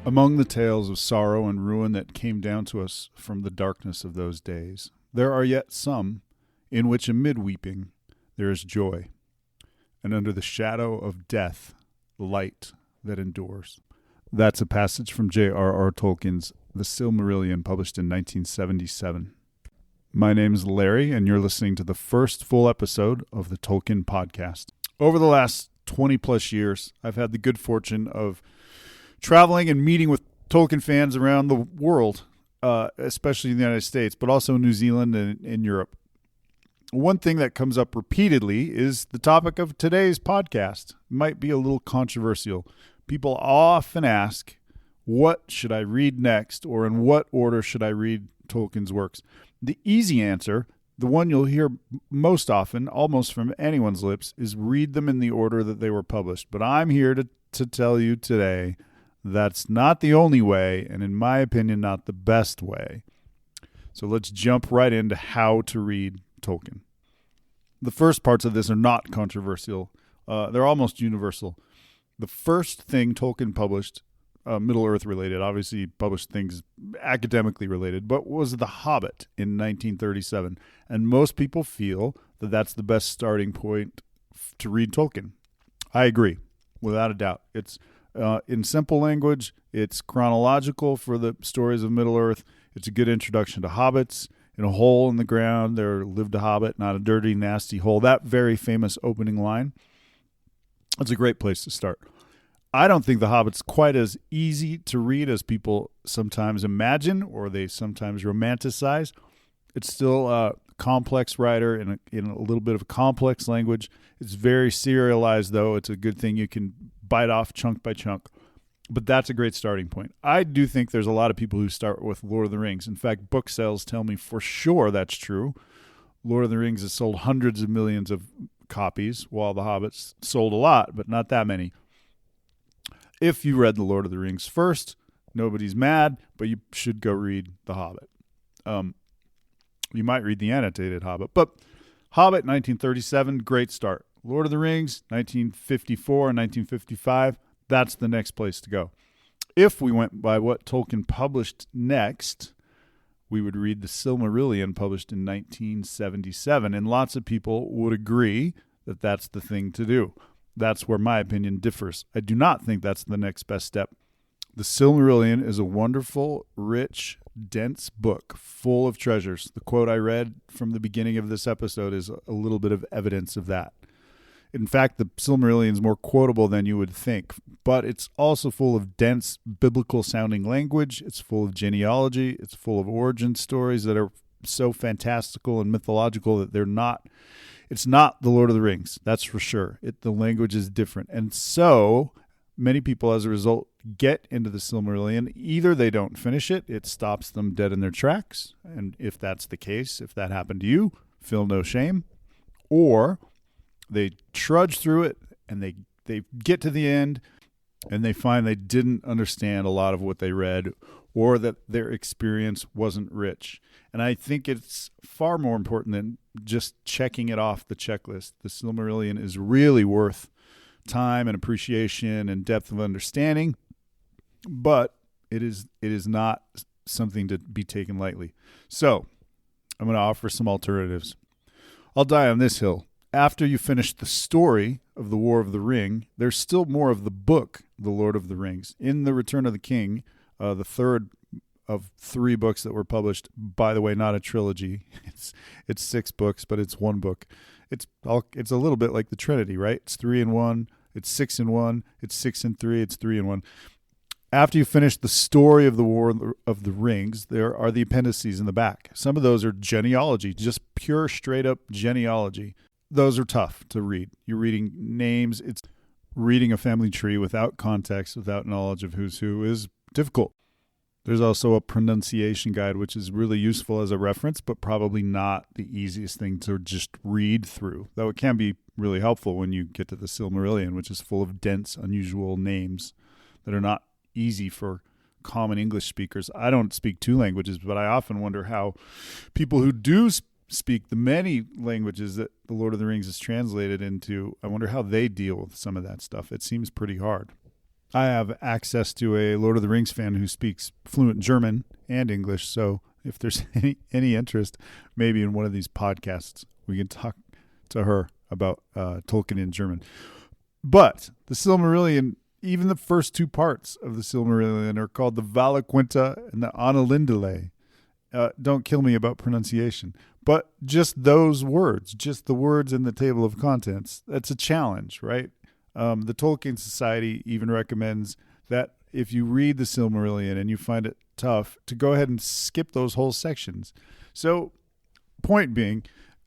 Among the tales of sorrow and ruin that came down to us from the darkness of those days, there are yet some in which amid weeping there is joy, and under the shadow of death, light that endures. That's a passage from J.R.R. Tolkien's The Silmarillion, published in 1977. My name is Larry, and you're listening to the first full episode of the Tolkien podcast. Over the last 20-plus years, I've had the good fortune of traveling and meeting with Tolkien fans around the world, especially in the United States, but also New Zealand and in Europe. One thing that comes up repeatedly is the topic of today's podcast. It might be a little controversial. People often ask, what should I read next, or in what order should I read Tolkien's works? The easy answer, the one you'll hear most often, almost from anyone's lips, is read them in the order that they were published. But I'm here to tell you today that's not the only way, and in my opinion, not the best way. So let's jump right into how to read Tolkien. The first parts of this are not controversial. They're almost universal. The first thing Tolkien published, Middle-earth related, obviously published things academically related, but was The Hobbit in 1937. And most people feel that that's the best starting point to read Tolkien. I agree, without a doubt. It's in simple language, it's chronological for the stories of Middle-earth. It's a good introduction to hobbits. In a hole in the ground, there lived a hobbit, not a dirty, nasty hole. That very famous opening line. That's a great place to start. I don't think The Hobbit's quite as easy to read as people sometimes imagine, or they sometimes romanticize. It's still a complex writer in a little bit of a complex language. It's very serialized, though. It's a good thing you can bite off chunk by chunk. But that's a great starting point. I do think there's a lot of people who start with Lord of the Rings. In fact, book sales tell me for sure that's true. Lord of the Rings has sold hundreds of millions of copies, while The Hobbit's sold a lot, but not that many. If you read The Lord of the Rings first, nobody's mad, but you should go read The Hobbit. You might read the annotated Hobbit, but Hobbit, 1937, great start. Lord of the Rings, 1954 and 1955, that's the next place to go. If we went by what Tolkien published next, we would read the Silmarillion, published in 1977, and lots of people would agree that that's the thing to do. That's where my opinion differs. I do not think that's the next best step. The Silmarillion is a wonderful, rich, dense book full of treasures. The quote I read from the beginning of this episode is a little bit of evidence of that. In fact, the Silmarillion is more quotable than you would think, but it's also full of dense, biblical-sounding language. It's full of genealogy. It's full of origin stories that are so fantastical and mythological that it's not the Lord of the Rings, that's for sure. The language is different. And so many people, as a result, get into the Silmarillion. Either they don't finish it, it stops them dead in their tracks. And if that's the case, if that happened to you, feel no shame. Or they trudge through it and they get to the end and they find they didn't understand a lot of what they read, or that their experience wasn't rich. And I think it's far more important than just checking it off the checklist. The Silmarillion is really worth time and appreciation and depth of understanding, but it is not something to be taken lightly. So I'm going to offer some alternatives. I'll die on this hill. After you finish the story of the War of the Ring, there's still more of the book, The Lord of the Rings. In The Return of the King, the third of 3 books that were published, by the way, not a trilogy. It's 6 books, but it's one book. It's a little bit like the Trinity, right? It's 3 in 1, it's 6 in 1, it's 6 in 3, it's 3 in 1. After you finish the story of the War of the Rings, there are the appendices in the back. Some of those are genealogy, just pure straight up genealogy. Those are tough to read. You're reading names. It's reading a family tree without context, without knowledge of who's who, is difficult. There's also a pronunciation guide, which is really useful as a reference, but probably not the easiest thing to just read through, though it can be really helpful when you get to the Silmarillion, which is full of dense, unusual names that are not easy for common English speakers. I don't speak 2 languages, but I often wonder how people who do speak the many languages that the Lord of the Rings is translated into, I wonder how they deal with some of that stuff. It seems pretty hard. I have access to a Lord of the Rings fan who speaks fluent German and English, so if there's any interest, maybe in one of these podcasts, we can talk to her about Tolkien in German. But the Silmarillion, even the first two parts of the Silmarillion are called the Valaquenta and the Annalindale. Don't kill me about pronunciation. But just those words, just the words in the table of contents, that's a challenge, right? The Tolkien Society even recommends that if you read the Silmarillion and you find it tough, to go ahead and skip those whole sections. So, point being,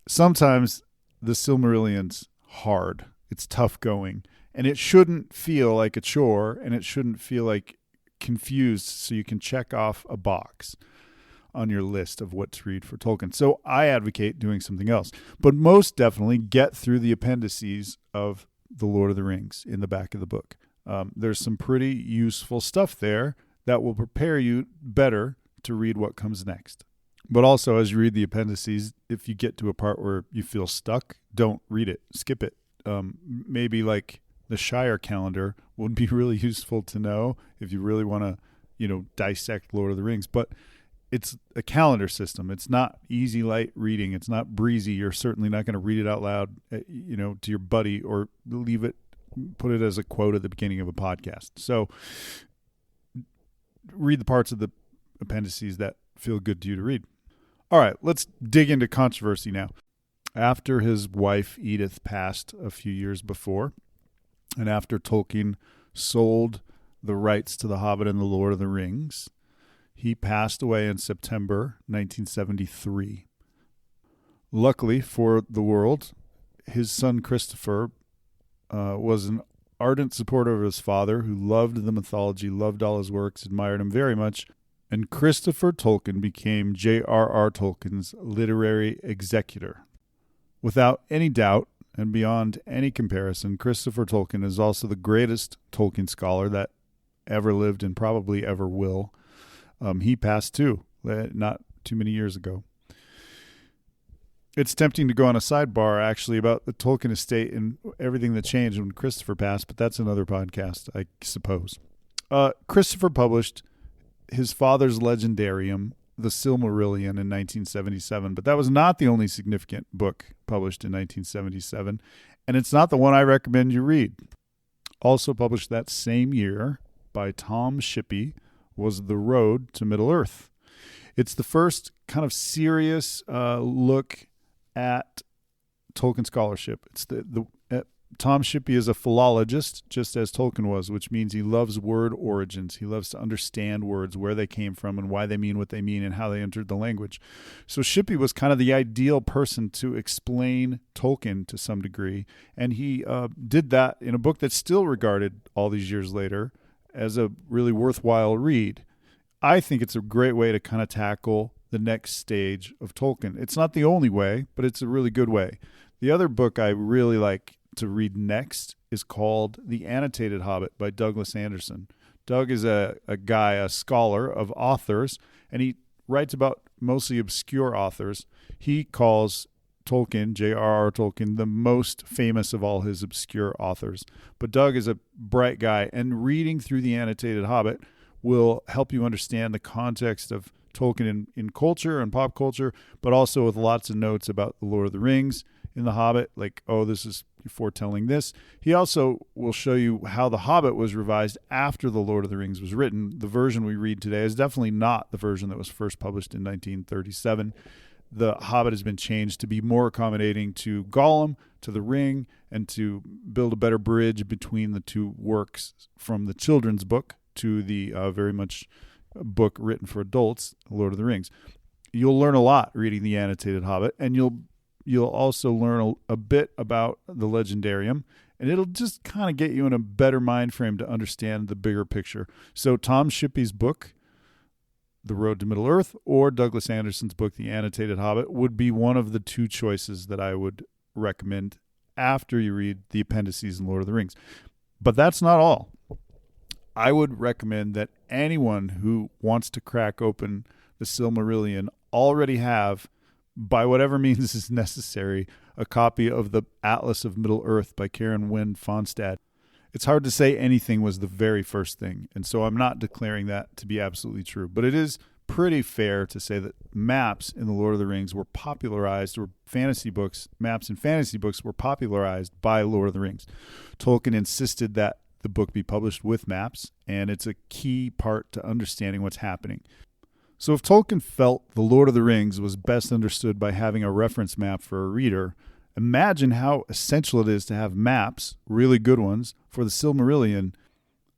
sometimes the Silmarillion's hard. It's tough going. And it shouldn't feel like a chore, and it shouldn't feel like confused so you can check off a box on your list of what to read for Tolkien. So I advocate doing something else. But most definitely get through the appendices of The Lord of the Rings in the back of the book. There's some pretty useful stuff there that will prepare you better to read what comes next. But also, as you read the appendices, if you get to a part where you feel stuck, don't read it. Skip it. Maybe like the Shire calendar would be really useful to know if you really want to, dissect Lord of the Rings. But it's a calendar system. It's not easy, light reading. It's not breezy. You're certainly not going to read it out loud, to your buddy or put it as a quote at the beginning of a podcast. So read the parts of the appendices that feel good to you to read. All right, let's dig into controversy now. After his wife Edith passed a few years before, and after Tolkien sold the rights to The Hobbit and The Lord of the Rings, he passed away in September 1973. Luckily for the world, his son Christopher was an ardent supporter of his father who loved the mythology, loved all his works, admired him very much, and Christopher Tolkien became J.R.R. Tolkien's literary executor. Without any doubt and beyond any comparison, Christopher Tolkien is also the greatest Tolkien scholar that ever lived and probably ever will. He passed too, not too many years ago. It's tempting to go on a sidebar, actually, about the Tolkien estate and everything that changed when Christopher passed, but that's another podcast, I suppose. Christopher published his father's legendarium, The Silmarillion, in 1977, but that was not the only significant book published in 1977, and it's not the one I recommend you read. Also published that same year by Tom Shippey was The Road to Middle-earth. It's the first kind of serious look at Tolkien scholarship. It's Tom Shippey is a philologist, just as Tolkien was, which means he loves word origins. He loves to understand words, where they came from and why they mean what they mean and how they entered the language. So Shippey was kind of the ideal person to explain Tolkien to some degree, and he did that in a book that's still regarded all these years later as a really worthwhile read. I think it's a great way to kind of tackle the next stage of Tolkien. It's not the only way, but it's a really good way. The other book I really like to read next is called The Annotated Hobbit by Douglas Anderson. Doug is a guy, a scholar of authors, and he writes about mostly obscure authors. He calls Tolkien, J.R.R. Tolkien, the most famous of all his obscure authors. But Doug is a bright guy, and reading through The Annotated Hobbit will help you understand the context of Tolkien in culture and pop culture, but also with lots of notes about The Lord of the Rings in The Hobbit, like, oh, this is foretelling this. He also will show you how The Hobbit was revised after The Lord of the Rings was written. The version we read today is definitely not the version that was first published in 1937. The Hobbit has been changed to be more accommodating to Gollum, to the Ring, and to build a better bridge between the two works from the children's book to the very much book written for adults, Lord of the Rings. You'll learn a lot reading The Annotated Hobbit, and you'll also learn a bit about the Legendarium, and it'll just kind of get you in a better mind frame to understand the bigger picture. So Tom Shippey's book, The Road to Middle-earth, or Douglas Anderson's book, The Annotated Hobbit, would be one of the two choices that I would recommend after you read the appendices in Lord of the Rings. But that's not all. I would recommend that anyone who wants to crack open the Silmarillion already have, by whatever means is necessary, a copy of the Atlas of Middle-earth by Karen Wynne Fonstad. It's hard to say anything was the very first thing, and so I'm not declaring that to be absolutely true. But it is pretty fair to say that maps in the Lord of the Rings were popularized, or maps in fantasy books were popularized by Lord of the Rings. Tolkien insisted that the book be published with maps, and it's a key part to understanding what's happening. So if Tolkien felt the Lord of the Rings was best understood by having a reference map for a reader, imagine how essential it is to have maps, really good ones, for the Silmarillion,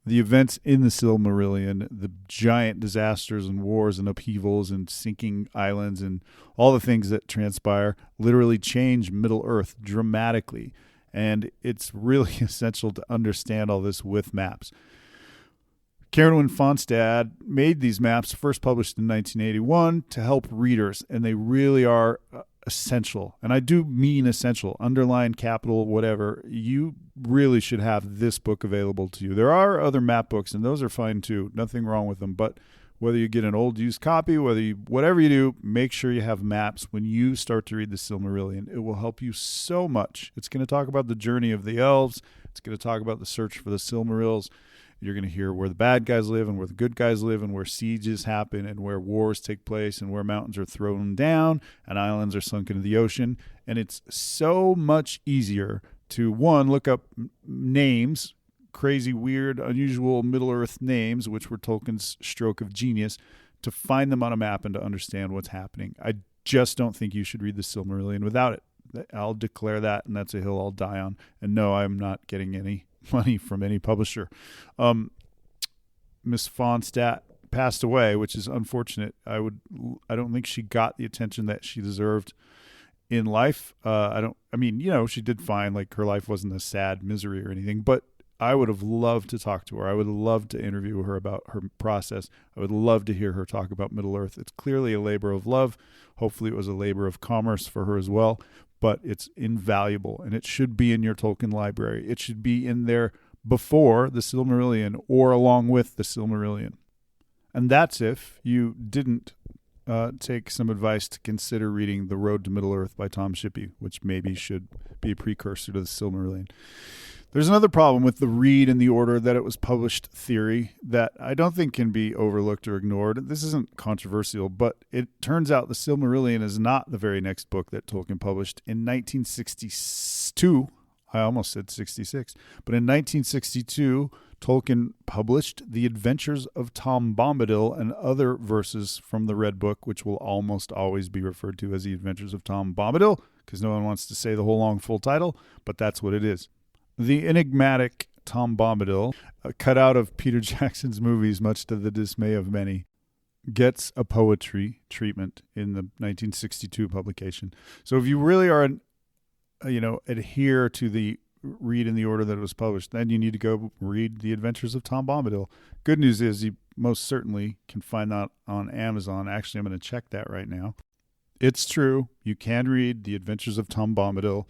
the events in the Silmarillion, the giant disasters and wars and upheavals and sinking islands and all the things that transpire literally change Middle-earth dramatically. And it's really essential to understand all this with maps. Karen Fonstad made these maps, first published in 1981, to help readers, and they really are essential. And I do mean essential, underline, capital, whatever. You really should have this book available to you. There are other map books, and those are fine too. Nothing wrong with them. But whether you get an old used copy, whatever you do, make sure you have maps when you start to read the Silmarillion. It will help you so much. It's going to talk about the journey of the elves. It's going to talk about the search for the Silmarils. You're going to hear where the bad guys live and where the good guys live and where sieges happen and where wars take place and where mountains are thrown down and islands are sunk into the ocean. And it's so much easier to, one, look up names, crazy, weird, unusual Middle-earth names, which were Tolkien's stroke of genius, to find them on a map and to understand what's happening. I just don't think you should read the Silmarillion without it. I'll declare that, and that's a hill I'll die on. And no, I'm not getting any money from any publisher. Miss Fonstad passed away, which is unfortunate. I don't think she got the attention that she deserved in life. She did fine. Like, her life wasn't a sad misery or anything, but I would have loved to talk to her. I would have loved to interview her about her process. I would love to hear her talk about Middle-earth. It's clearly a labor of love. Hopefully it was a labor of commerce for her as well, but it's invaluable, and it should be in your Tolkien library. It should be in there before the Silmarillion or along with the Silmarillion. And that's if you didn't take some advice to consider reading The Road to Middle-earth by Tom Shippey, which maybe should be a precursor to the Silmarillion. There's another problem with the read in the order that it was published theory that I don't think can be overlooked or ignored. This isn't controversial, but it turns out the Silmarillion is not the very next book that Tolkien published. In 1962, I almost said 66, but in 1962, Tolkien published The Adventures of Tom Bombadil and other verses from the Red Book, which will almost always be referred to as The Adventures of Tom Bombadil, because no one wants to say the whole long full title, but that's what it is. The enigmatic Tom Bombadil, cut out of Peter Jackson's movies, much to the dismay of many, gets a poetry treatment in the 1962 publication. So if you really are, adhere to the read in the order that it was published, then you need to go read The Adventures of Tom Bombadil. Good news is you most certainly can find that on Amazon. Actually, I'm going to check that right now. It's true. You can read The Adventures of Tom Bombadil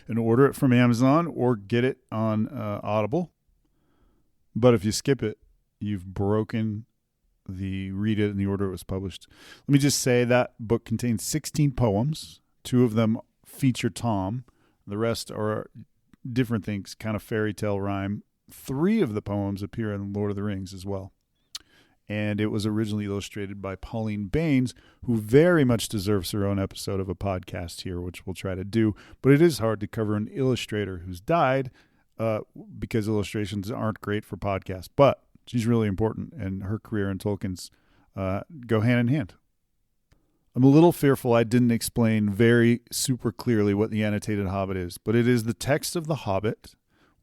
and order it from Amazon or get it on Audible. But if you skip it, you've broken the read it in the order it was published. Let me just say that book contains 16 poems. 2 of them feature Tom. The rest are different things, kind of fairy tale rhyme. 3 of the poems appear in Lord of the Rings as well. And it was originally illustrated by Pauline Baines, who very much deserves her own episode of a podcast here, which we'll try to do. But it is hard to cover an illustrator who's died because illustrations aren't great for podcasts. But she's really important, and her career and Tolkien's go hand in hand. I'm a little fearful I didn't explain very super clearly what the annotated Hobbit is, but it is the text of the Hobbit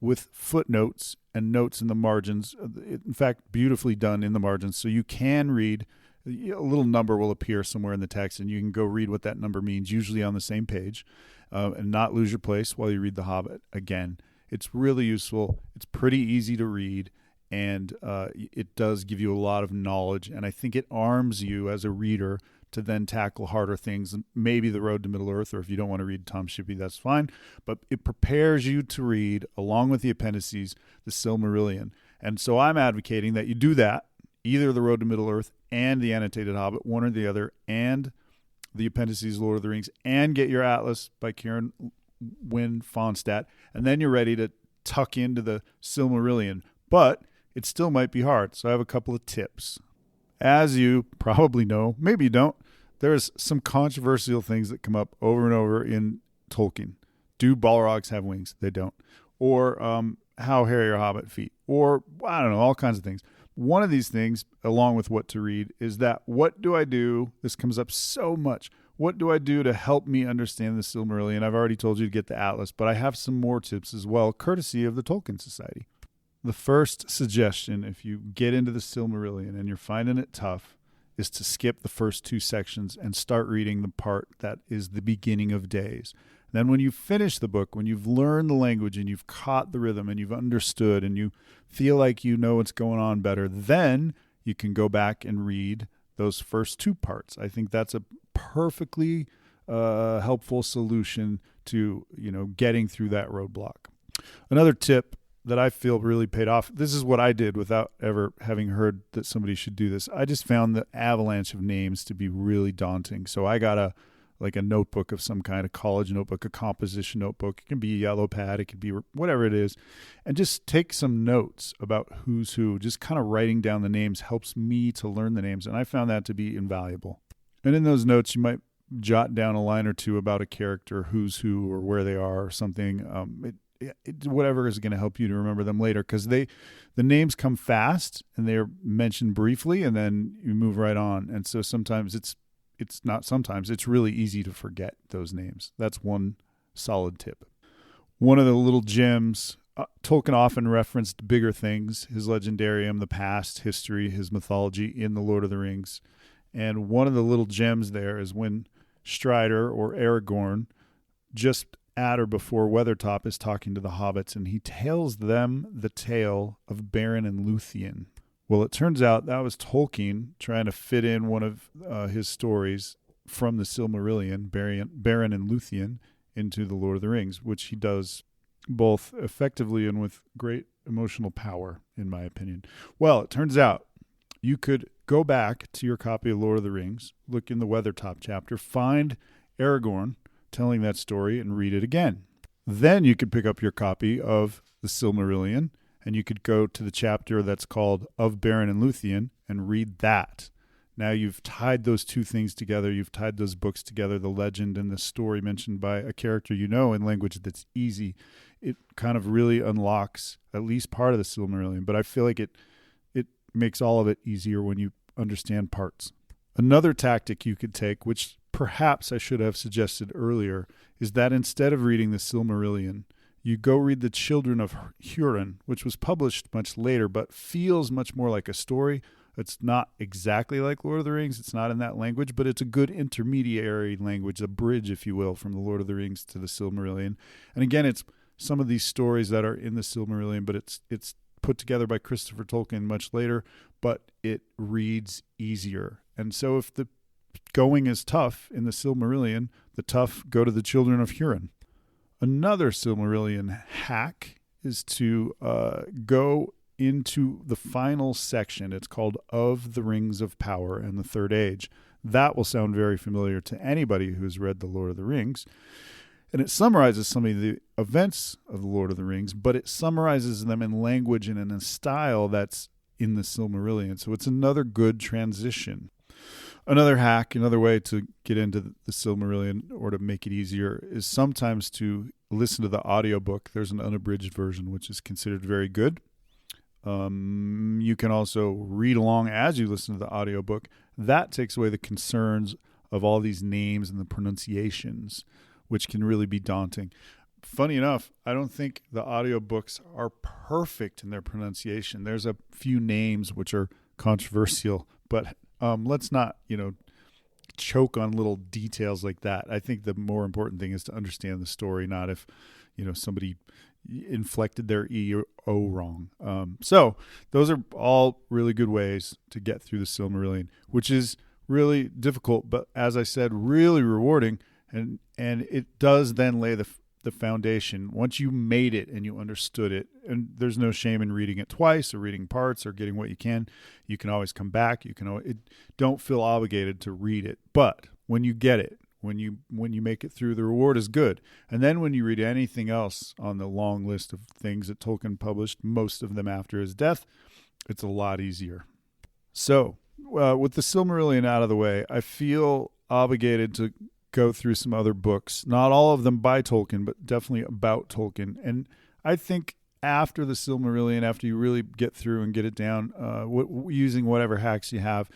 with footnotes and notes in the margins, in fact, beautifully done in the margins. So you can read, a little number will appear somewhere in the text, and you can go read what that number means, usually on the same page, and not lose your place while you read the Hobbit again. It's really useful. It's pretty easy to read, and it does give you a lot of knowledge, and I think it arms you as a reader to then tackle harder things, maybe The Road to Middle-earth, or if you don't want to read Tom Shippey, that's fine. But it prepares you to read, along with the appendices, the Silmarillion. And so I'm advocating that you do that, either The Road to Middle-earth and the annotated Hobbit, one or the other, and the appendices, Lord of the Rings, and get your atlas by Karen Fonstad, and then you're ready to tuck into the Silmarillion, but it still might be hard. So I have a couple of tips. As you probably know, maybe you don't, there's some controversial things that come up over and over in Tolkien. Do Balrogs have wings? They don't. Or how hairy are hobbit feet? Or, I don't know, all kinds of things. One of these things, along with what to read, is that what do I do? This comes up so much. What do I do to help me understand the Silmarillion? I've already told you to get the Atlas, but I have some more tips as well, courtesy of the Tolkien Society. The first suggestion, if you get into the Silmarillion and you're finding it tough, is to skip the first 2 sections and start reading the part that is the beginning of days. Then when you finish the book, when you've learned the language and you've caught the rhythm and you've understood and you feel like you know what's going on better, then you can go back and read those first 2 parts. I think that's a perfectly helpful solution to, getting through that roadblock. Another tip that I feel really paid off. This is what I did without ever having heard that somebody should do this. I just found the avalanche of names to be really daunting. So I got a notebook of some kind, a college notebook, a composition notebook. It can be a yellow pad. It could be whatever it is. And just take some notes about who's who. Just kind of writing down the names helps me to learn the names. And I found that to be invaluable. And in those notes, you might jot down a line or two about a character, who's who or where they are or something. Whatever is going to help you to remember them later, because the names come fast and they're mentioned briefly and then you move right on. And so sometimes it's really easy to forget those names. That's one solid tip. One of the little gems, Tolkien often referenced bigger things, his legendarium, the past, history, his mythology in The Lord of the Rings. And one of the little gems there is when Strider or Aragorn, just at or before Weathertop, is talking to the hobbits, and he tells them the tale of Beren and Luthien. Well, it turns out that was Tolkien trying to fit in one of his stories from the Silmarillion, Beren and Luthien, into The Lord of the Rings, which he does both effectively and with great emotional power, in my opinion. Well, it turns out you could go back to your copy of Lord of the Rings, look in the Weathertop chapter, find Aragorn telling that story and read it again. Then you could pick up your copy of the Silmarillion and you could go to the chapter that's called Of Beren and Luthien and read that. Now you've tied those 2 things together. You've tied those books together, the legend and the story mentioned by a character in language that's easy. It kind of really unlocks at least part of the Silmarillion, but I feel like it makes all of it easier when you understand parts. Another tactic you could take, which perhaps I should have suggested earlier, is that instead of reading the Silmarillion, you go read The Children of Hurin, which was published much later, but feels much more like a story. It's not exactly like Lord of the Rings. It's not in that language, but it's a good intermediary language, a bridge, if you will, from the Lord of the Rings to the Silmarillion. And again, it's some of these stories that are in the Silmarillion, but it's put together by Christopher Tolkien much later, but it reads easier. And so if the going is tough in the Silmarillion, the tough go to The Children of Hurin. Another Silmarillion hack is to go into the final section. It's called Of the Rings of Power and the Third Age. That will sound very familiar to anybody who's read The Lord of the Rings. And it summarizes some of the events of The Lord of the Rings, but it summarizes them in language and in a style that's in the Silmarillion. So it's another good transition. Another hack, another way to get into the Silmarillion or to make it easier is sometimes to listen to the audiobook. There's an unabridged version, which is considered very good. You can also read along as you listen to the audiobook. That takes away the concerns of all these names and the pronunciations, which can really be daunting. Funny enough, I don't think the audiobooks are perfect in their pronunciation. There's a few names which are controversial, but let's not, choke on little details like that. I think the more important thing is to understand the story, not if, somebody inflected their E or O wrong. So those are all really good ways to get through the Silmarillion, which is really difficult, but as I said, really rewarding. And it does then lay the foundation. Once you made it and you understood it, and there's no shame in reading it twice or reading parts or getting what you can always come back. Don't feel obligated to read it. But when you get it, When you make it through, the reward is good. And then when you read anything else on the long list of things that Tolkien published, most of them after his death, it's a lot easier. So, with the Silmarillion out of the way, I feel obligated to go through some other books. Not all of them by Tolkien, but definitely about Tolkien. And I think after the Silmarillion, after you really get through and get it down, using whatever hacks you have,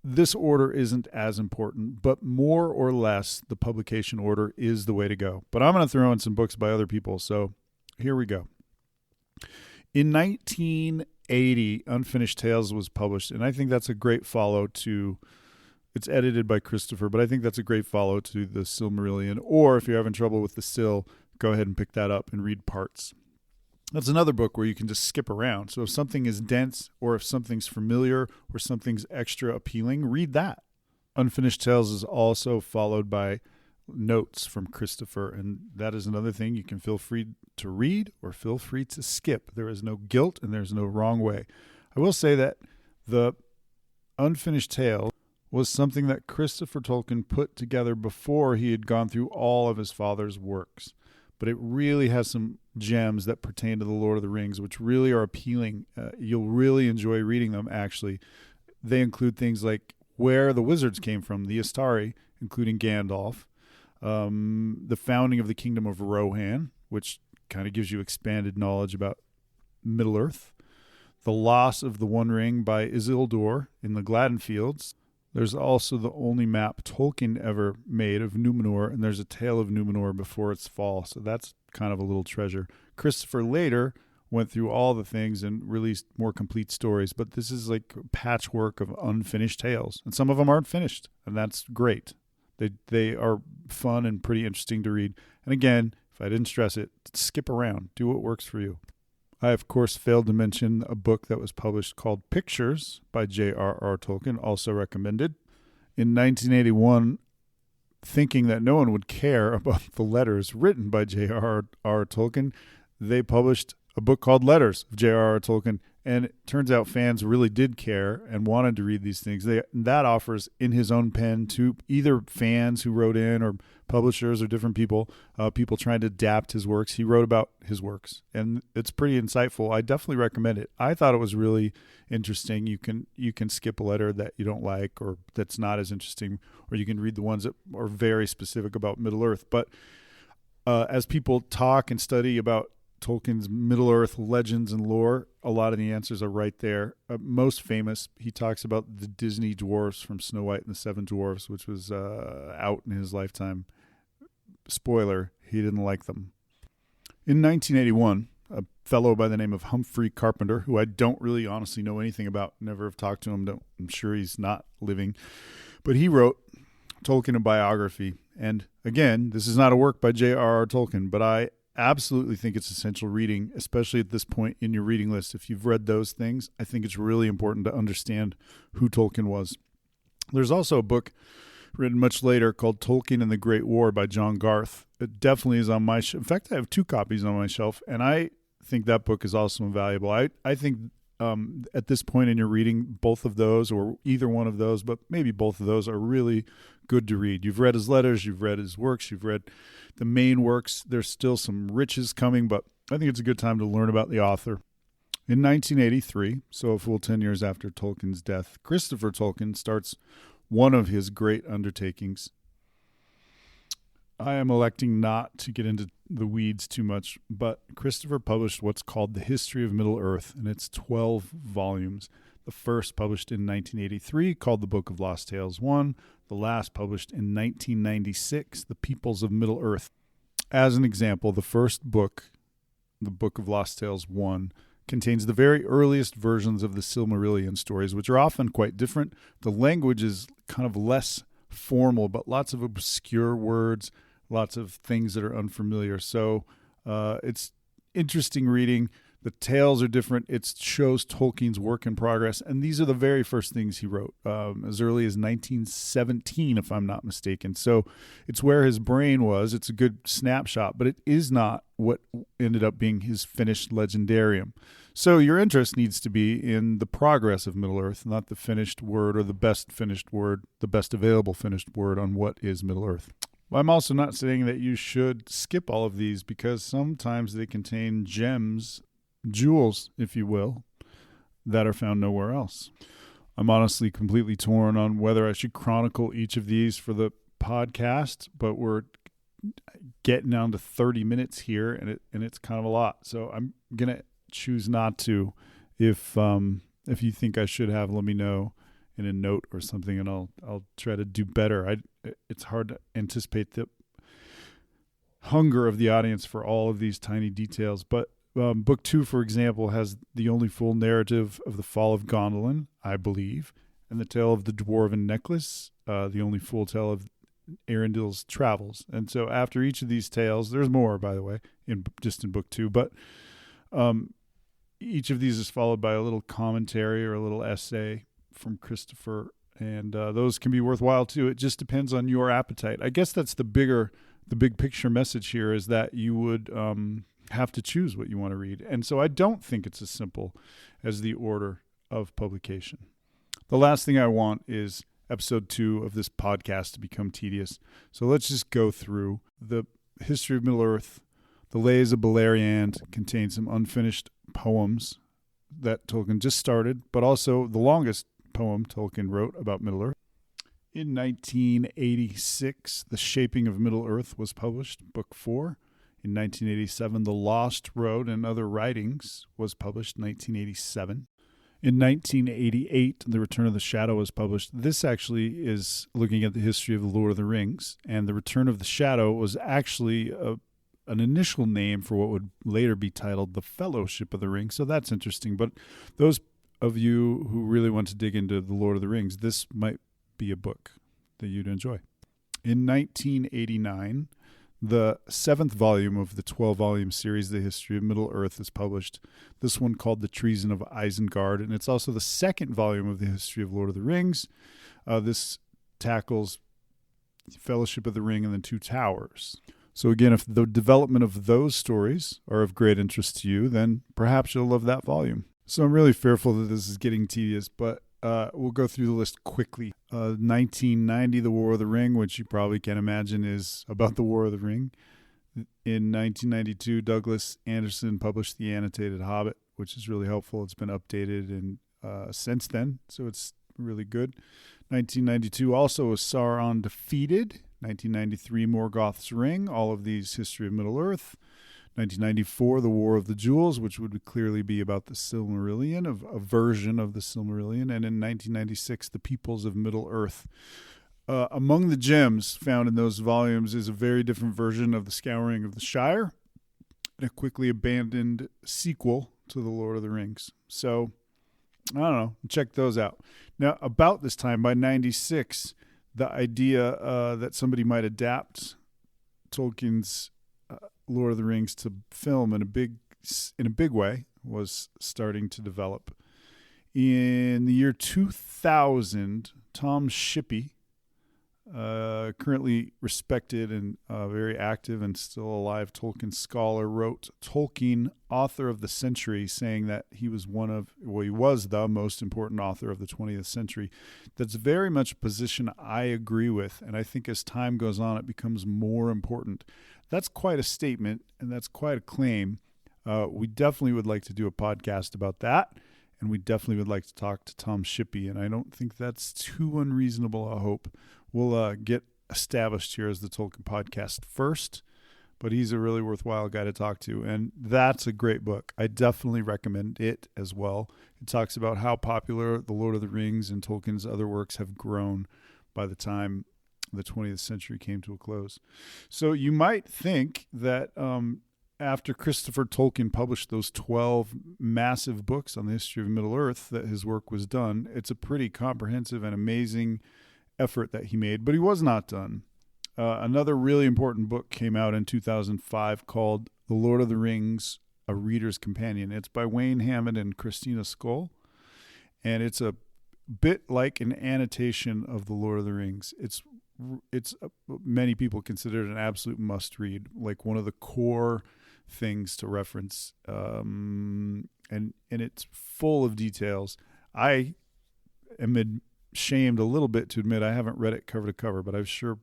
this order isn't as important, but more or less the publication order is the way to go. But I'm going to throw in some books by other people, so here we go. In 1980, Unfinished Tales was published, and I think that's a great follow to... It's edited by Christopher, but I think that's a great follow to the Silmarillion. Or if you're having trouble with the Sil, go ahead and pick that up and read parts. That's another book where you can just skip around. So if something is dense, or if something's familiar, or something's extra appealing, read that. Unfinished Tales is also followed by notes from Christopher, and that is another thing you can feel free to read or feel free to skip. There is no guilt and there's no wrong way. I will say that the Unfinished Tales was something that Christopher Tolkien put together before he had gone through all of his father's works. But it really has some gems that pertain to the Lord of the Rings, which really are appealing. You'll really enjoy reading them, actually. They include things like where the wizards came from, the Istari, including Gandalf, the founding of the Kingdom of Rohan, which kind of gives you expanded knowledge about Middle-earth, the loss of the One Ring by Isildur in the Gladden Fields. There's also the only map Tolkien ever made of Numenor, and there's a tale of Numenor before its fall, so that's kind of a little treasure. Christopher later went through all the things and released more complete stories, but this is like a patchwork of unfinished tales, and some of them aren't finished, and that's great. They are fun and pretty interesting to read. And again, if I didn't stress it, skip around. Do what works for you. I, of course, failed to mention a book that was published called Pictures by J.R.R. Tolkien, also recommended. In 1981, thinking that no one would care about the letters written by J.R.R. Tolkien, they published a book called Letters of J.R.R. Tolkien, and it turns out fans really did care and wanted to read these things. That offers in his own pen to either fans who wrote in or publishers or different people, people trying to adapt his works. He wrote about his works, and it's pretty insightful. I definitely recommend it. I thought it was really interesting. You can skip a letter that you don't like or that's not as interesting, or you can read the ones that are very specific about Middle-earth. But as people talk and study about Tolkien's Middle-earth legends and lore, a lot of the answers are right there. Most famous, he talks about the Disney dwarfs from Snow White and the Seven Dwarfs, which was out in his lifetime. Spoiler, he didn't like them. In 1981, a fellow by the name of Humphrey Carpenter, who I don't really honestly know anything about, never have talked to him, I'm sure he's not living, but he wrote Tolkien a biography. And again, this is not a work by J.R.R. Tolkien, but I absolutely think it's essential reading, especially at this point in your reading list. If you've read those things, I think it's really important to understand who Tolkien was. There's also a book written much later called Tolkien and the Great War by John Garth. It definitely is on my shelf. In fact, I have 2 copies on my shelf, and I think that book is also invaluable. I think at this point in your reading, both of those, or either one of those, but maybe both of those, are really good to read. You've read his letters, you've read his works, you've read the main works. There's still some riches coming, but I think it's a good time to learn about the author. In 1983, so a full 10 years after Tolkien's death, Christopher Tolkien starts one of his great undertakings. I am electing not to get into the weeds too much, but Christopher published what's called The History of Middle-earth, and it's 12 volumes. The first published in 1983, called The Book of Lost Tales 1. The last published in 1996, The Peoples of Middle-earth. As an example, the first book, The Book of Lost Tales 1, contains the very earliest versions of the Silmarillion stories, which are often quite different. The language is kind of less formal, but lots of obscure words, lots of things that are unfamiliar. So it's interesting reading. The tales are different. It shows Tolkien's work in progress. And these are the very first things he wrote, as early as 1917, if I'm not mistaken. So it's where his brain was. It's a good snapshot, but it is not what ended up being his finished legendarium. So your interest needs to be in the progress of Middle-earth, not the finished word or the best finished word, the best available finished word on what is Middle-earth. I'm also not saying that you should skip all of these because sometimes they contain gems, jewels, if you will, that are found nowhere else. I'm honestly completely torn on whether I should chronicle each of these for the podcast, but we're getting down to 30 minutes here, and it's kind of a lot. So I'm gonna choose not to. If you think I should have, let me know in a note or something, and I'll try to do better. It's hard to anticipate the hunger of the audience for all of these tiny details, but Book 2, for example, has the only full narrative of the fall of Gondolin, I believe, and the tale of the Dwarven Necklace, the only full tale of Arundel's travels. And so after each of these tales, there's more, by the way, in Book 2, but each of these is followed by a little commentary or a little essay from Christopher, and those can be worthwhile too. It just depends on your appetite. I guess that's the big picture message here, is that you would have to choose what you want to read. And so I don't think it's as simple as the order of publication. The last thing I want is episode 2 of this podcast to become tedious. So let's just go through the history of Middle-earth. The Lays of Beleriand contain some unfinished poems that Tolkien just started, but also the longest poem Tolkien wrote about Middle-earth. In 1986, The Shaping of Middle-earth was published, Book 4. In 1987, The Lost Road and Other Writings was published, 1987. In 1988, The Return of the Shadow was published. This actually is looking at the history of the Lord of the Rings, and The Return of the Shadow was actually an initial name for what would later be titled The Fellowship of the Ring, so that's interesting. But those of you who really want to dig into the Lord of the Rings, this might be a book that you'd enjoy. In 1989, the 7th volume of the 12-volume series, The History of Middle-earth, is published. This one called The Treason of Isengard, and it's also the 2nd volume of the history of Lord of the Rings. This tackles Fellowship of the Ring and the Two Towers. So again, if the development of those stories are of great interest to you, then perhaps you'll love that volume. So I'm really fearful that this is getting tedious, but we'll go through the list quickly. 1990, The War of the Ring, which you probably can imagine is about the War of the Ring. In 1992, Douglas Anderson published the annotated Hobbit, which is really helpful. It's been updated and since then, so it's really good. 1992 also was Sauron Defeated. 1993, Morgoth's Ring, all of these History of Middle-earth. 1994, The War of the Jewels, which would clearly be about the Silmarillion, a version of the Silmarillion. And in 1996, The Peoples of Middle-earth. Among the gems found in those volumes is a very different version of The Scouring of the Shire, and a quickly abandoned sequel to The Lord of the Rings. So, I don't know, check those out. Now, about this time, by 96, the idea that somebody might adapt Tolkien's Lord of the Rings to film in a big way was starting to develop. In the year 2000, Tom Shippey, currently respected and very active and still alive Tolkien scholar, wrote Tolkien, Author of the Century, saying that he was the most important author of the 20th century. That's very much a position I agree with, and I think as time goes on, it becomes more important. That's quite a statement, and that's quite a claim. We definitely would like to do a podcast about that, and we definitely would like to talk to Tom Shippey, and I don't think that's too unreasonable a hope. We'll get established here as the Tolkien podcast first, but he's a really worthwhile guy to talk to, and that's a great book. I definitely recommend it as well. It talks about how popular The Lord of the Rings and Tolkien's other works have grown by the time the 20th century came to a close. So you might think that after Christopher Tolkien published those 12 massive books on the history of Middle-earth that his work was done. It's a pretty comprehensive and amazing effort that he made, but he was not done. Another really important book came out in 2005 called The Lord of the Rings, A Reader's Companion. It's by Wayne Hammond and Christina Skoll, and it's a bit like an annotation of The Lord of the Rings. It's many people consider it an absolute must-read, like one of the core things to reference, and it's full of details. I am ashamed a little bit to admit I haven't read it cover to cover, but I've sure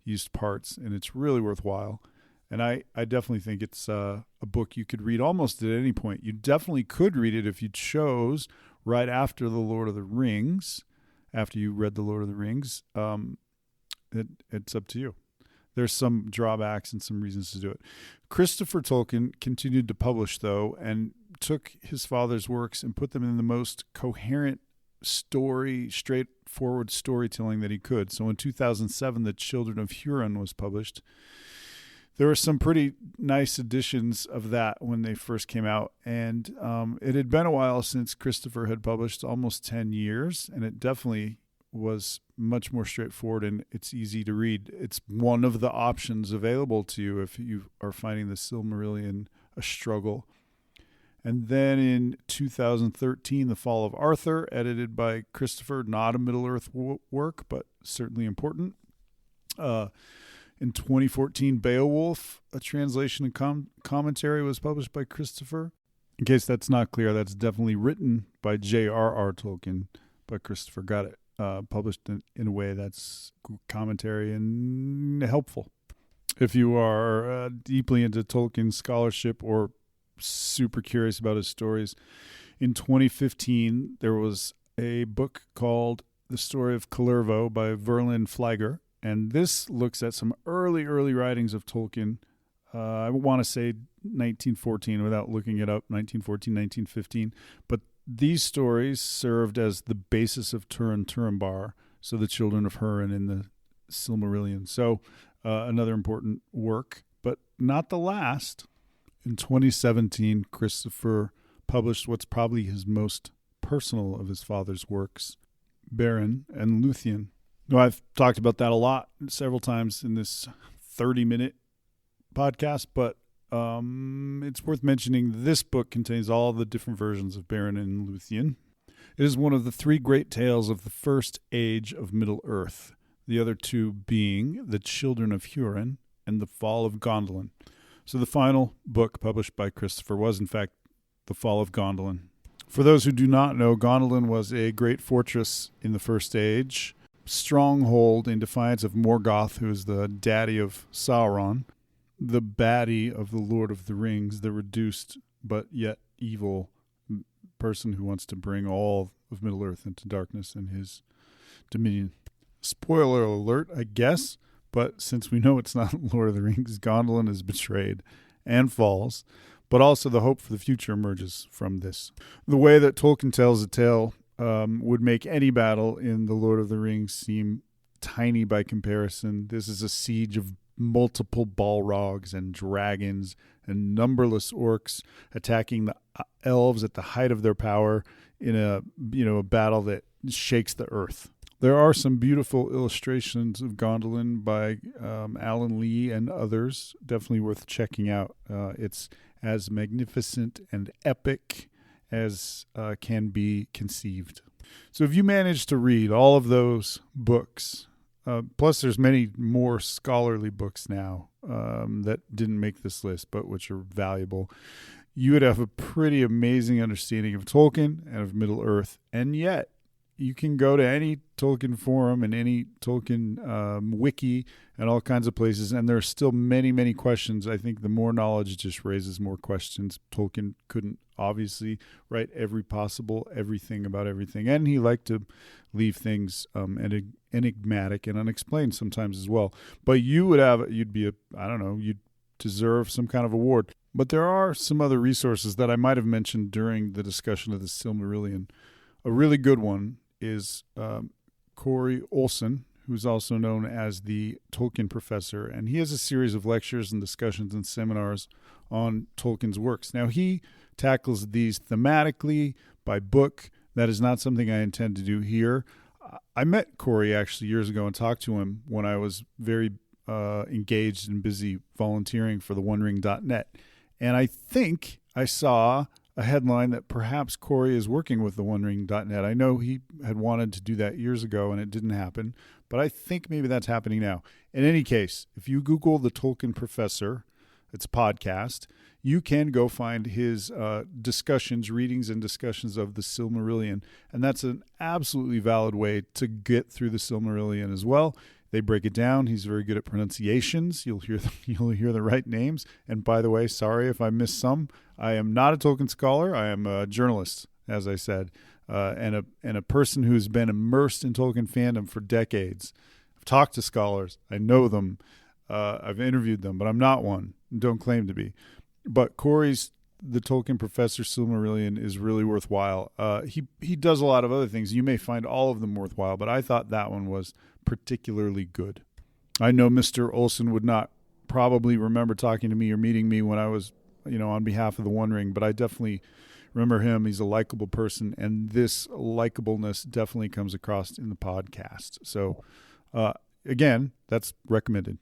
used parts, and it's really worthwhile. And I definitely think it's a book you could read almost at any point. You definitely could read it if you chose right after The Lord of the Rings, after you read The Lord of the Rings. It's up to you. There's some drawbacks and some reasons to do it. Christopher Tolkien continued to publish, though, and took his father's works and put them in the most coherent straightforward storytelling that he could. So in 2007, The Children of Hurin was published. There were some pretty nice editions of that when they first came out, and it had been a while since Christopher had published, almost 10 years, and it definitely was much more straightforward, and it's easy to read. It's one of the options available to you if you are finding the Silmarillion a struggle. And then in 2013, The Fall of Arthur, edited by Christopher, not a Middle-earth work, but certainly important. In 2014, Beowulf, a translation and commentary, was published by Christopher. In case that's not clear, that's definitely written by J.R.R. Tolkien, but Christopher got it published in a way that's commentary and helpful. If you are deeply into Tolkien scholarship or super curious about his stories, in 2015, there was a book called The Story of Kullervo by Verlin Flagger. And this looks at some early writings of Tolkien. I want to say 1914 without looking it up, 1914, 1915. But these stories served as the basis of Turin-Turambar, so the children of Hurin in the Silmarillion. So another important work, but not the last. In 2017, Christopher published what's probably his most personal of his father's works, Beren and Luthien. No, I've talked about that a lot, several times in this 30-minute podcast, but it's worth mentioning this book contains all the different versions of Beren and Luthien. It is one of the three great tales of the first age of Middle-earth, the other two being The Children of Hurin and The Fall of Gondolin. So the final book published by Christopher was, in fact, The Fall of Gondolin. For those who do not know, Gondolin was a great fortress in the First Age, stronghold in defiance of Morgoth, who is the daddy of Sauron, the baddie of the Lord of the Rings, the reduced but yet evil person who wants to bring all of Middle-earth into darkness and his dominion. Spoiler alert, I guess, but since we know it's not Lord of the Rings, Gondolin is betrayed and falls, but also the hope for the future emerges from this. The way that Tolkien tells a tale would make any battle in The Lord of the Rings seem tiny by comparison. This is a siege of multiple Balrogs and dragons and numberless orcs attacking the elves at the height of their power in a battle that shakes the earth. There are some beautiful illustrations of Gondolin by Alan Lee and others, definitely worth checking out. It's as magnificent and epic as can be conceived. So if you manage to read all of those books, plus there's many more scholarly books now that didn't make this list, but which are valuable, you would have a pretty amazing understanding of Tolkien and of Middle-earth. And yet, you can go to any Tolkien forum and any Tolkien wiki and all kinds of places, and there are still many, many questions. I think the more knowledge just raises more questions. Tolkien couldn't obviously write everything about everything, and he liked to leave things enigmatic and unexplained sometimes as well. But you'd deserve some kind of award. But there are some other resources that I might have mentioned during the discussion of the Silmarillion. A really good one is Corey Olsen, who's also known as the Tolkien Professor, and he has a series of lectures and discussions and seminars on Tolkien's works. Now, he tackles these thematically by book. That is not something I intend to do here. I met Corey actually years ago and talked to him when I was very engaged and busy volunteering for the OneRing.net. And I think I saw a headline that perhaps Corey is working with the OneRing.net. I know he had wanted to do that years ago and it didn't happen, but I think maybe that's happening now. In any case, if you Google the Tolkien Professor, it's a podcast, you can go find his readings and discussions of the Silmarillion. And that's an absolutely valid way to get through the Silmarillion as well. They break it down. He's very good at pronunciations. You'll hear the right names. And by the way, sorry if I missed some. I am not a Tolkien scholar. I am a journalist, as I said, and a person who's been immersed in Tolkien fandom for decades. I've talked to scholars. I know them. I've interviewed them, but I'm not one. Don't claim to be. But Corey's The Tolkien Professor Silmarillion is really worthwhile. He does a lot of other things. You may find all of them worthwhile, but I thought that one was particularly good. I know Mr. Olson would not probably remember talking to me or meeting me when I was, on behalf of the One Ring, but I definitely remember him. He's a likable person, and this likableness definitely comes across in the podcast. So, again, that's recommended.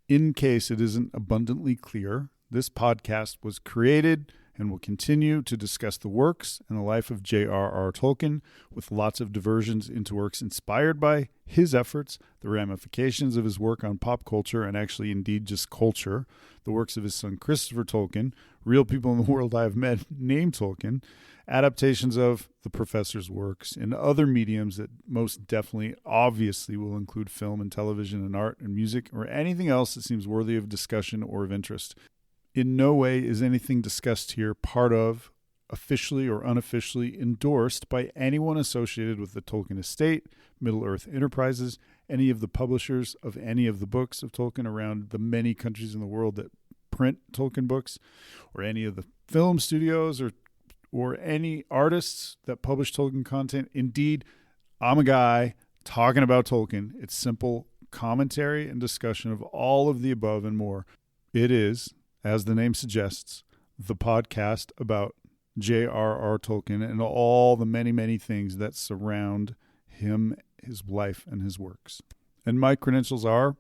In case it isn't abundantly clear, this podcast was created and will continue to discuss the works and the life of J.R.R. Tolkien, with lots of diversions into works inspired by his efforts, the ramifications of his work on pop culture, and actually indeed just culture, the works of his son Christopher Tolkien, real people in the world I have met named Tolkien, adaptations of the professor's works, and other mediums that most definitely, obviously, will include film and television and art and music, or anything else that seems worthy of discussion or of interest. In no way is anything discussed here part of, officially or unofficially endorsed by anyone associated with the Tolkien estate, Middle-earth Enterprises, any of the publishers of any of the books of Tolkien around the many countries in the world that print Tolkien books, or any of the film studios or any artists that publish Tolkien content. Indeed, I'm a guy talking about Tolkien. It's simple commentary and discussion of all of the above and more. It is, as the name suggests, the podcast about J.R.R. Tolkien and all the many, many things that surround him, his life, and his works. And my credentials are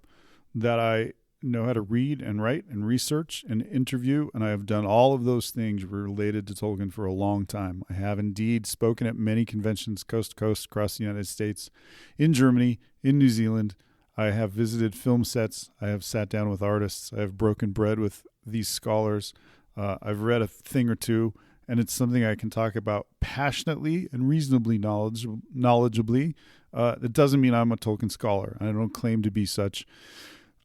that I know how to read and write and research and interview, and I have done all of those things related to Tolkien for a long time. I have indeed spoken at many conventions coast to coast across the United States, in Germany, in New Zealand. I have visited film sets. I have sat down with artists. I have broken bread with these scholars. I've read a thing or two, and it's something I can talk about passionately and reasonably knowledgeably. It doesn't mean I'm a Tolkien scholar. I don't claim to be such.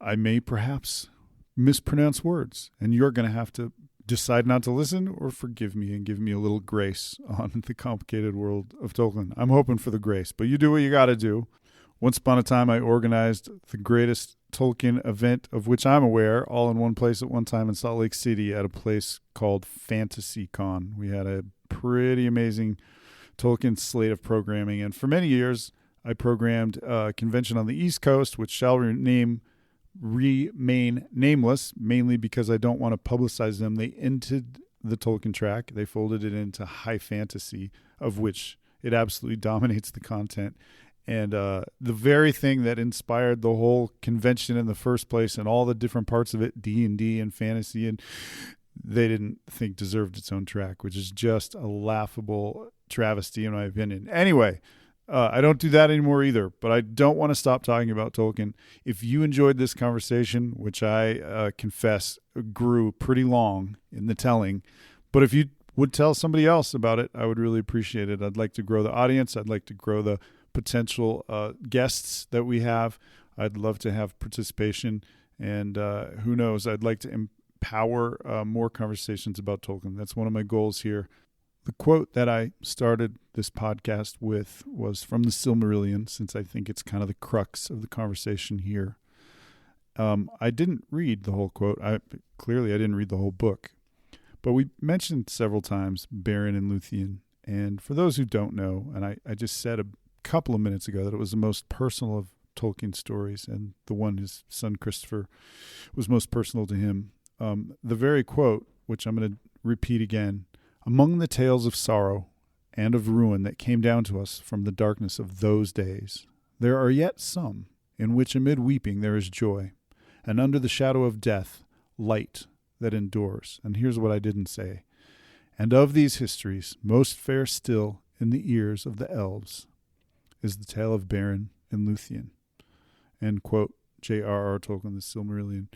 I may perhaps mispronounce words, and you're going to have to decide not to listen or forgive me and give me a little grace on the complicated world of Tolkien. I'm hoping for the grace, but you do what you got to do. Once upon a time, I organized the greatest Tolkien event of which I'm aware, all in one place at one time in Salt Lake City at a place called FantasyCon. We had a pretty amazing Tolkien slate of programming, and for many years, I programmed a convention on the East Coast, which shall remain nameless, mainly because I don't want to publicize them. They entered the Tolkien track. They folded it into high fantasy, of which it absolutely dominates the content. And the very thing that inspired the whole convention in the first place and all the different parts of it, D&D and fantasy, and they didn't think deserved its own track, which is just a laughable travesty in my opinion. Anyway, I don't do that anymore either, but I don't want to stop talking about Tolkien. If you enjoyed this conversation, which I confess grew pretty long in the telling, but if you would tell somebody else about it, I would really appreciate it. I'd like to grow the audience. I'd like to grow the potential guests that we have. I'd love to have participation, and who knows, I'd like to empower more conversations about Tolkien. That's one of my goals here. The quote that I started this podcast with was from the Silmarillion, since I think it's kind of the crux of the conversation here. I didn't read the whole quote. Clearly I didn't read the whole book, but we mentioned several times Beren and Luthien. And for those who don't know, and I just said a couple of minutes ago that it was the most personal of Tolkien stories, and the one his son Christopher was most personal to him. The very quote, which I'm going to repeat again: "Among the tales of sorrow and of ruin that came down to us from the darkness of those days, there are yet some in which amid weeping there is joy, and under the shadow of death, light that endures." And here's what I didn't say: "And of these histories, most fair still in the ears of the elves is the tale of Beren and Luthien." End quote. J.R.R. Tolkien, The Silmarillion.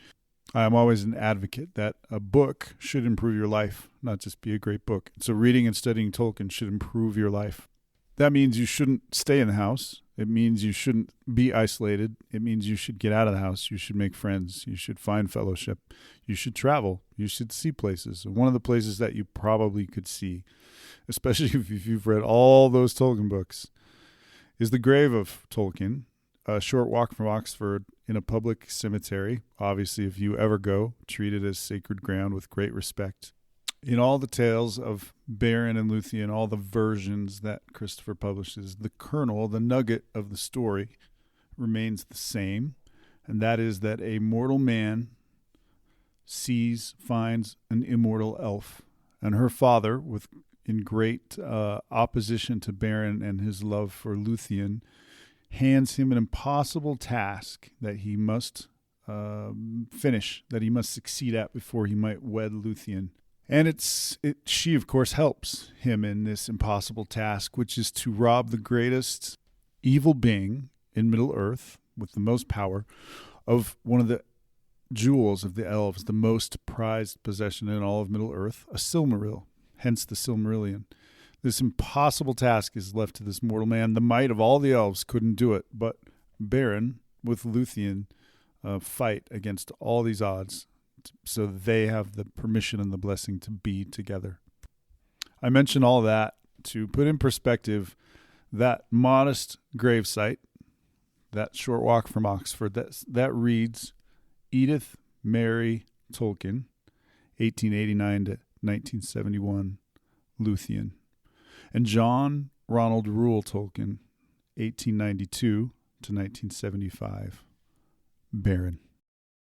I am always an advocate that a book should improve your life, not just be a great book. So reading and studying Tolkien should improve your life. That means you shouldn't stay in the house. It means you shouldn't be isolated. It means you should get out of the house. You should make friends. You should find fellowship. You should travel. You should see places. And one of the places that you probably could see, especially if you've read all those Tolkien books, is the grave of Tolkien, a short walk from Oxford in a public cemetery. Obviously, if you ever go, treat it as sacred ground with great respect. In all the tales of Beren and Luthien, all the versions that Christopher publishes, the kernel, the nugget of the story remains the same, and that is that a mortal man finds an immortal elf, and her father, in great opposition to Beren and his love for Luthien, hands him an impossible task that he must finish, that he must succeed at before he might wed Luthien. And she, of course, helps him in this impossible task, which is to rob the greatest evil being in Middle-earth with the most power of one of the jewels of the elves, the most prized possession in all of Middle-earth, a Silmaril, hence the Silmarillion. This impossible task is left to this mortal man. The might of all the elves couldn't do it, but Beren with Luthien fight against all these odds, so they have the permission and the blessing to be together. I mention all that to put in perspective that modest gravesite, that short walk from Oxford, that reads Edith Mary Tolkien, 1889 to 1971, Luthien, and John Ronald Reuel Tolkien, 1892 to 1975, Beren.